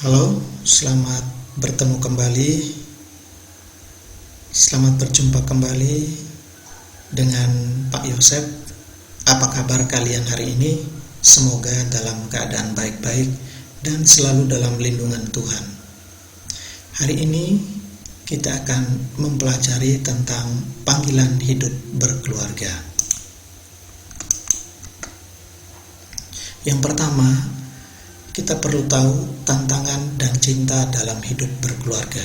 Halo, selamat bertemu kembali. Selamat berjumpa kembali dengan Pak Yosep. Apa kabar kalian hari ini? Semoga dalam keadaan baik-baik dan selalu dalam lindungan Tuhan. Hari ini kita akan mempelajari tentang panggilan hidup berkeluarga. Yang pertama, kita perlu tahu tantangan dan cinta dalam hidup berkeluarga.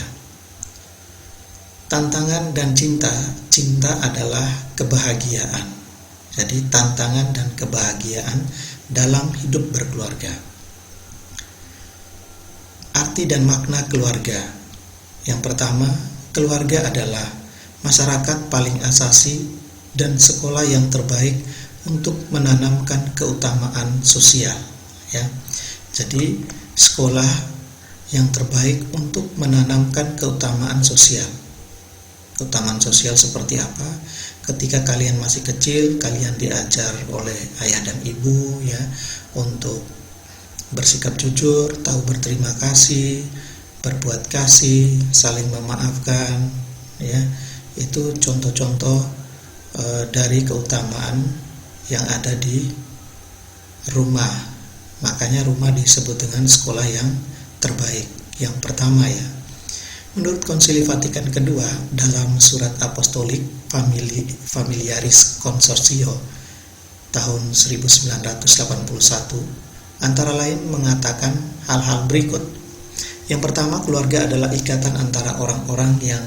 Tantangan dan cinta adalah kebahagiaan. Jadi tantangan dan kebahagiaan dalam hidup berkeluarga. Arti dan makna keluarga. Yang pertama, keluarga adalah masyarakat paling asasi dan sekolah yang terbaik untuk menanamkan keutamaan sosial, ya. Jadi sekolah yang terbaik untuk menanamkan keutamaan sosial. Keutamaan sosial seperti apa? Ketika kalian masih kecil, kalian diajar oleh ayah dan ibu, ya, untuk bersikap jujur, tahu berterima kasih, berbuat kasih, saling memaafkan, ya. Itu contoh-contoh dari keutamaan yang ada di rumah. Makanya rumah disebut dengan sekolah yang terbaik. Yang pertama, ya. Menurut Konsili Vatikan kedua, dalam surat apostolik Familiaris Consortio tahun 1981, antara lain mengatakan hal-hal berikut. Yang pertama, keluarga adalah ikatan antara orang-orang yang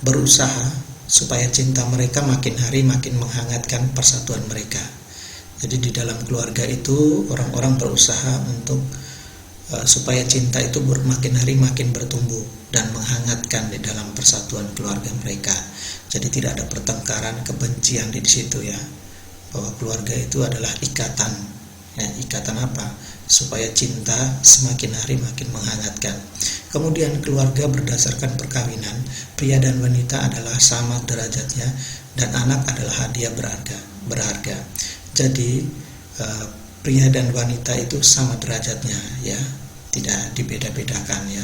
berusaha supaya cinta mereka makin hari makin menghangatkan persatuan mereka. Jadi di dalam keluarga itu orang-orang berusaha untuk supaya cinta itu makin hari makin bertumbuh dan menghangatkan di dalam persatuan keluarga mereka. Jadi tidak ada pertengkaran, kebencian di situ, ya. Bahwa keluarga itu adalah ikatan. Ya, ikatan apa? Supaya cinta semakin hari makin menghangatkan. Kemudian keluarga berdasarkan perkawinan, pria dan wanita adalah sama derajatnya dan anak adalah hadiah berharga. Jadi pria dan wanita itu sama derajatnya, ya, tidak dibeda-bedakan, ya,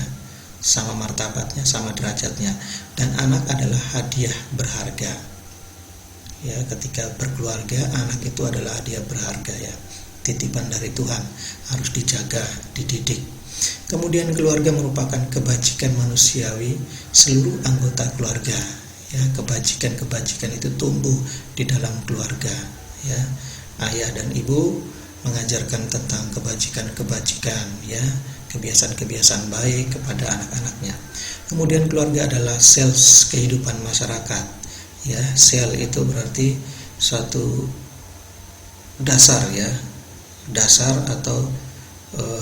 sama martabatnya, sama derajatnya, dan anak adalah hadiah berharga, ya. Ketika berkeluarga, anak itu adalah hadiah berharga, ya, titipan dari Tuhan, harus dijaga, dididik. Kemudian keluarga merupakan kebajikan manusiawi seluruh anggota keluarga, ya. Kebajikan itu tumbuh di dalam keluarga, ya. Ayah dan ibu mengajarkan tentang kebajikan, ya, kebiasaan-kebiasaan baik kepada anak-anaknya. Kemudian keluarga adalah sel kehidupan masyarakat, ya. Sel itu berarti suatu dasar, ya, dasar atau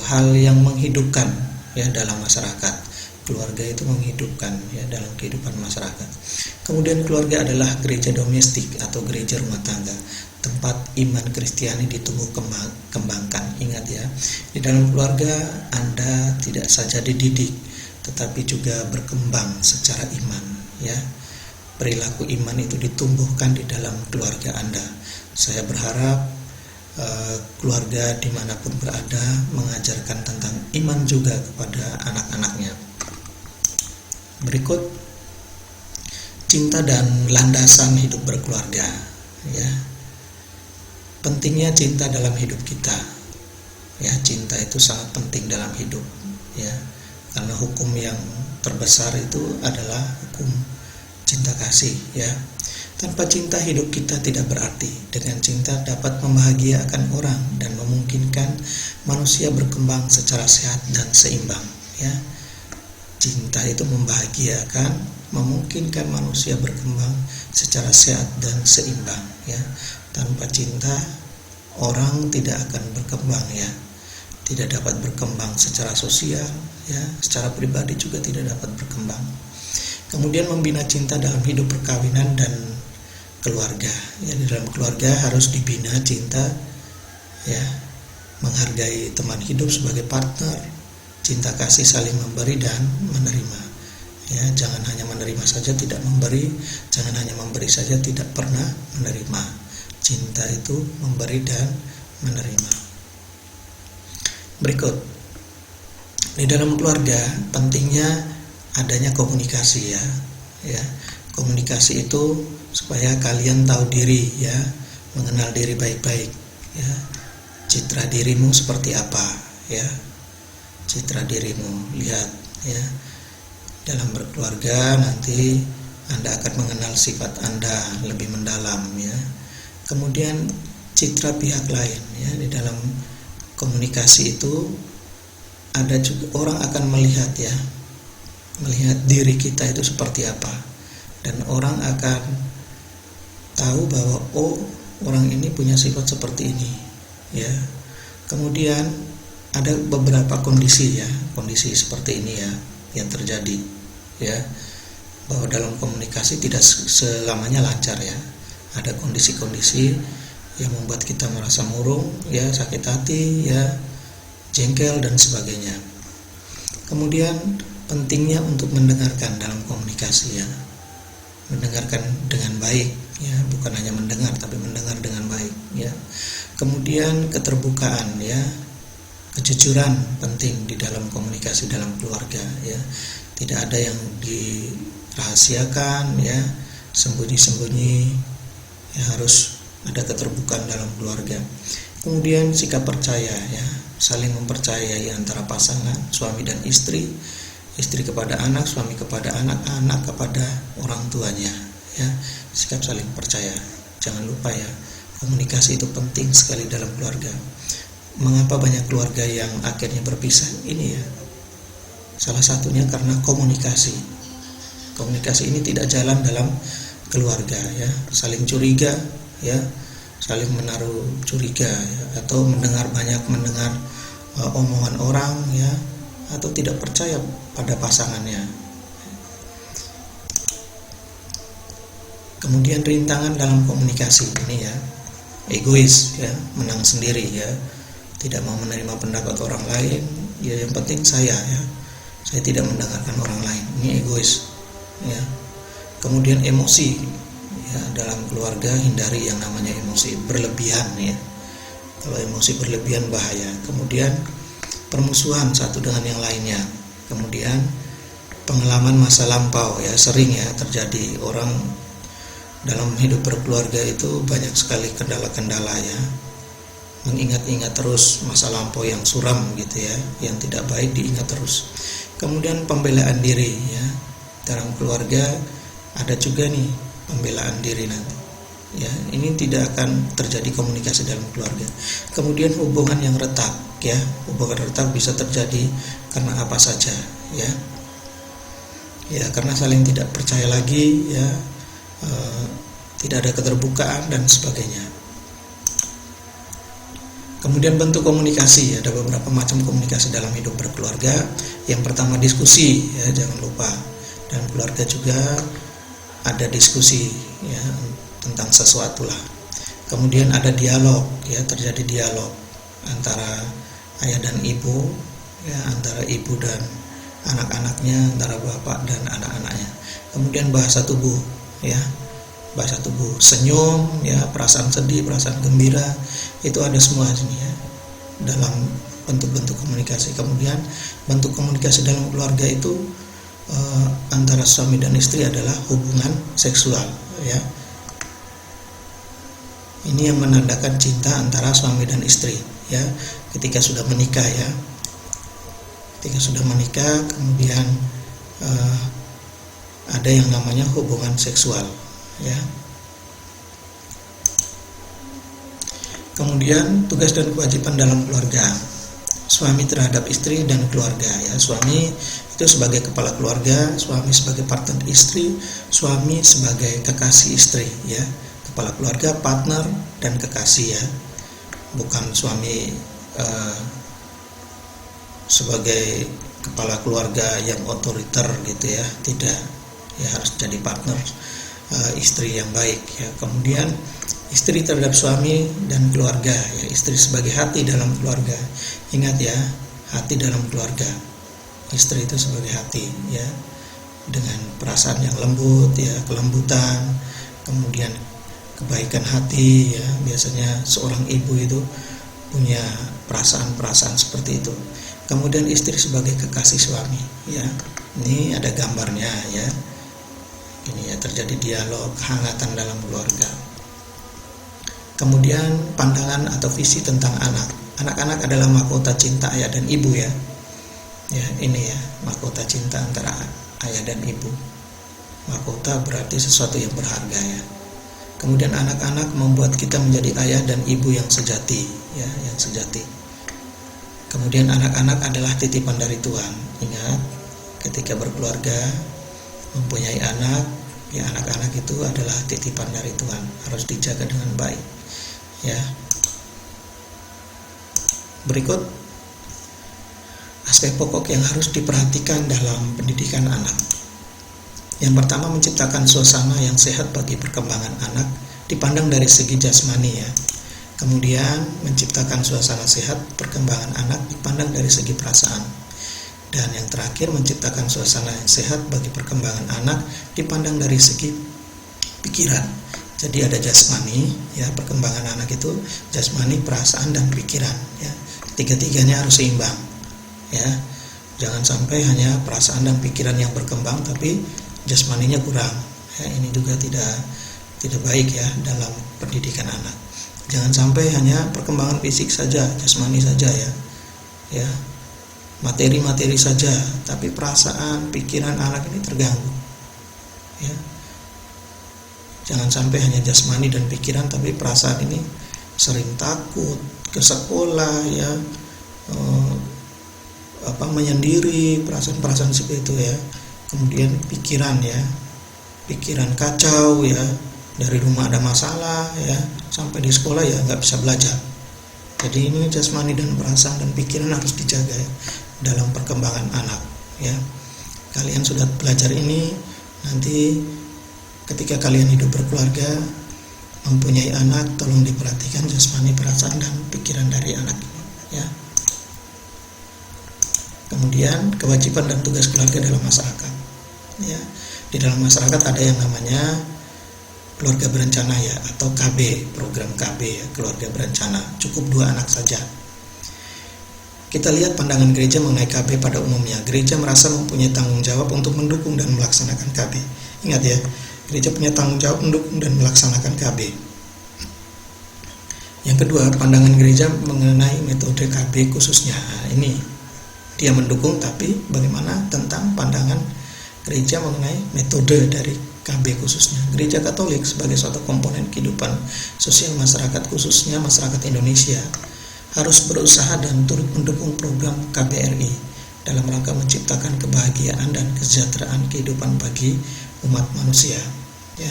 hal yang menghidupkan, ya, dalam masyarakat. Keluarga itu menghidupkan, ya, dalam kehidupan masyarakat. Kemudian keluarga adalah gereja domestik atau gereja rumah tangga, tempat iman Kristiani ditumbuh kembangkan. Ingat, ya, di dalam keluarga Anda tidak saja dididik, tetapi juga berkembang secara iman, ya. Perilaku iman itu ditumbuhkan di dalam keluarga Anda. Saya berharap keluarga dimanapun berada mengajarkan tentang iman juga kepada anak-anaknya. Berikut cinta dan landasan hidup berkeluarga, ya. Pentingnya cinta dalam hidup kita, ya. Cinta itu sangat penting dalam hidup, ya, karena hukum yang terbesar itu adalah hukum cinta kasih, ya. Tanpa cinta hidup kita tidak berarti. Dengan cinta dapat membahagiakan orang dan memungkinkan manusia berkembang secara sehat dan seimbang, ya. Cinta itu membahagiakan, memungkinkan manusia berkembang secara sehat dan seimbang, ya. Tanpa cinta orang tidak akan berkembang, ya. Tidak dapat berkembang secara sosial, ya, secara pribadi juga tidak dapat berkembang. Kemudian membina cinta dalam hidup perkawinan dan keluarga, ya. Di dalam keluarga harus dibina cinta, ya, menghargai teman hidup sebagai partner, cinta kasih saling memberi dan menerima, ya. Jangan hanya menerima saja tidak memberi, jangan hanya memberi saja tidak pernah menerima. Cinta itu memberi dan menerima. Berikut Di dalam keluarga pentingnya adanya komunikasi ya. Komunikasi itu supaya kalian tahu diri ya, mengenal diri baik-baik ya. Citra dirimu seperti apa ya? Citra dirimu, lihat ya. Dalam berkeluarga nanti Anda akan mengenal sifat Anda lebih mendalam ya. Kemudian citra pihak lain ya, di dalam komunikasi itu ada juga orang akan melihat ya, melihat diri kita itu seperti apa, dan orang akan tahu bahwa oh, orang ini punya sifat seperti ini ya. Kemudian ada beberapa kondisi ya, kondisi seperti ini ya yang terjadi ya, bahwa dalam komunikasi tidak selamanya lancar ya. Ada kondisi-kondisi yang membuat kita merasa murung ya, sakit hati ya, jengkel dan sebagainya. Kemudian pentingnya untuk mendengarkan dalam komunikasi ya, mendengarkan dengan baik ya, bukan hanya mendengar tapi mendengar dengan baik ya. Kemudian keterbukaan ya, kejujuran penting di dalam komunikasi dalam keluarga ya. Tidak ada yang dirahasiakan ya, sembunyi-sembunyi ya, harus ada keterbukaan dalam keluarga. Kemudian sikap percaya ya, saling mempercayai antara pasangan suami dan istri, istri kepada anak, suami kepada anak, anak kepada orang tuanya ya. Sikap saling percaya. Jangan lupa ya, komunikasi itu penting sekali dalam keluarga. Mengapa banyak keluarga yang akhirnya berpisah? Ini ya, salah satunya karena komunikasi. Komunikasi ini tidak jalan dalam keluarga ya, saling curiga ya, saling menaruh curiga ya, atau mendengar omongan orang ya, atau tidak percaya pada pasangannya. Kemudian rintangan dalam komunikasi ini ya, egois ya, menang sendiri ya, tidak mau menerima pendapat orang lain ya, yang penting saya ya, saya tidak mendengarkan orang lain. Ini egois ya. Kemudian emosi ya, dalam keluarga hindari yang namanya emosi berlebihan ya. Kalau emosi berlebihan bahaya. Kemudian permusuhan satu dengan yang lainnya. Kemudian pengalaman masa lampau ya, sering ya terjadi. Orang dalam hidup berkeluarga itu banyak sekali kendala-kendala ya, mengingat-ingat terus masa lampau yang suram gitu ya, yang tidak baik diingat terus. Kemudian pembelaan diri ya, dalam keluarga ada juga nih pembelaan diri nanti ya, ini tidak akan terjadi komunikasi dalam keluarga. Kemudian hubungan yang retak ya, hubungan retak bisa terjadi karena apa saja ya, karena saling tidak percaya lagi ya, tidak ada keterbukaan dan sebagainya. Kemudian bentuk komunikasi, ada beberapa macam komunikasi dalam hidup berkeluarga. Yang pertama diskusi ya, jangan lupa. Dan keluarga juga ada diskusi ya, tentang sesuatu lah. Kemudian ada dialog ya, terjadi dialog antara ayah dan ibu ya, antara ibu dan anak-anaknya, antara bapak dan anak-anaknya. Kemudian bahasa tubuh ya, bahasa tubuh, senyum ya, perasaan sedih, perasaan gembira, itu ada semua sini ya, dalam bentuk-bentuk komunikasi. Kemudian bentuk komunikasi dalam keluarga itu antara suami dan istri adalah hubungan seksual ya. Ini yang menandakan cinta antara suami dan istri ya, ketika sudah menikah ya. Ketika sudah menikah, kemudian ada yang namanya hubungan seksual ya. Kemudian tugas dan kewajiban dalam keluarga, suami terhadap istri dan keluarga ya. Suami itu sebagai kepala keluarga, suami sebagai partner istri, suami sebagai kekasih istri ya. Kepala keluarga, partner dan kekasih ya. Bukan suami sebagai kepala keluarga yang otoriter gitu ya, tidak ya, harus jadi partner istri yang baik ya. Kemudian istri terhadap suami dan keluarga ya, istri sebagai hati dalam keluarga. Ingat ya, hati dalam keluarga, istri itu sebagai hati ya, dengan perasaan yang lembut ya, kelembutan, kemudian kebaikan hati ya. Biasanya seorang ibu itu punya perasaan-perasaan seperti itu. kemudian istri sebagai kekasih suami, ya. Ini ada gambarnya, ya. Ini ya, terjadi dialog kehangatan dalam keluarga. Kemudian pandangan atau visi tentang anak. Anak-anak adalah mahkota cinta ayah dan ibu, ya. Ya, ini ya, mahkota cinta antara ayah dan ibu. Mahkota berarti sesuatu yang berharga, ya. Kemudian anak-anak membuat kita menjadi ayah dan ibu yang sejati, ya, yang sejati. Kemudian anak-anak adalah titipan dari Tuhan. Ingat, ketika berkeluarga, mempunyai anak, ya, anak-anak itu adalah titipan dari Tuhan, harus dijaga dengan baik, ya. Berikut aspek pokok yang harus diperhatikan dalam pendidikan anak. Yang pertama, menciptakan suasana yang sehat bagi perkembangan anak dipandang dari segi jasmani, ya. Kemudian menciptakan suasana sehat perkembangan anak dipandang dari segi perasaan. Dan yang terakhir, menciptakan suasana yang sehat bagi perkembangan anak dipandang dari segi pikiran. Jadi ada jasmani, ya, perkembangan anak itu jasmani, perasaan, dan pikiran, ya. Tiga-tiganya harus seimbang, ya. Jangan sampai hanya perasaan dan pikiran yang berkembang tapi jasmaninya kurang, ya. Ini juga tidak baik, ya, dalam pendidikan anak. Jangan sampai hanya perkembangan fisik saja, jasmani saja, ya, materi-materi saja, tapi perasaan, pikiran anak ini terganggu, ya. Jangan sampai hanya jasmani dan pikiran, tapi perasaan ini sering takut ke sekolah, ya, menyendiri, perasaan-perasaan seperti itu, ya. Kemudian pikiran, ya, pikiran kacau, ya, dari rumah ada masalah, ya, sampai di sekolah ya nggak bisa belajar. Jadi ini jasmani dan perasaan dan pikiran harus dijaga, ya, dalam perkembangan anak, ya. Kalian sudah belajar ini, nanti ketika kalian hidup berkeluarga, mempunyai anak, tolong diperhatikan jasmani, perasaan, dan pikiran dari anak, ya. Kemudian kewajiban dan tugas keluarga dalam masyarakat, ya. Di dalam masyarakat ada yang namanya keluarga berencana, ya, atau KB, program KB, ya, keluarga berencana. Cukup 2 anak saja. Kita lihat pandangan gereja mengenai KB pada umumnya. Gereja merasa mempunyai tanggung jawab untuk mendukung dan melaksanakan KB. Ingat, ya, gereja punya tanggung jawab mendukung dan melaksanakan KB. Yang kedua, pandangan gereja mengenai metode KB khususnya. Ini dia mendukung, tapi bagaimana tentang pandangan gereja mengenai metode dari KB khususnya. Gereja Katolik sebagai suatu komponen kehidupan sosial masyarakat, khususnya masyarakat Indonesia, harus berusaha dan turut mendukung program KBRI dalam rangka menciptakan kebahagiaan dan kesejahteraan kehidupan bagi umat manusia, ya.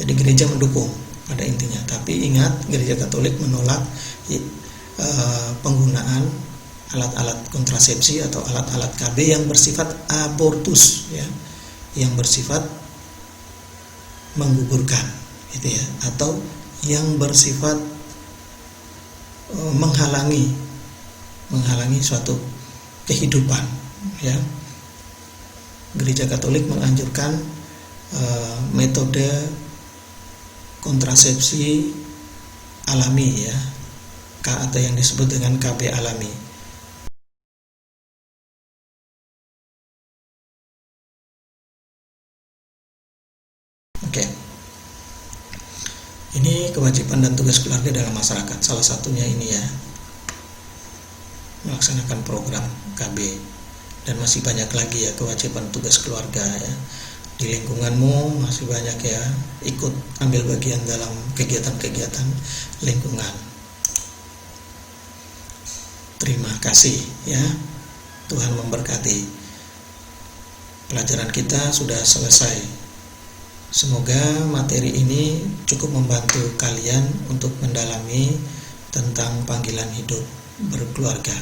Jadi gereja mendukung pada intinya, tapi ingat, gereja Katolik menolak penggunaan alat-alat kontrasepsi atau alat-alat KB yang bersifat abortus, ya, yang bersifat menggugurkan, gitu, ya, atau yang bersifat menghalangi suatu kehidupan, ya. Gereja Katolik menganjurkan metode kontrasepsi alami, ya, atau yang disebut dengan KB alami. Oke. Ini kewajiban dan tugas keluarga dalam masyarakat. Salah satunya ini, ya, melaksanakan program KB. Dan masih banyak lagi, ya, kewajiban tugas keluarga, ya. Di lingkunganmu masih banyak, ya, ikut ambil bagian dalam kegiatan-kegiatan lingkungan. Terima kasih, ya. Tuhan memberkati. Pelajaran kita sudah selesai. Semoga materi ini cukup membantu kalian untuk mendalami tentang panggilan hidup berkeluarga.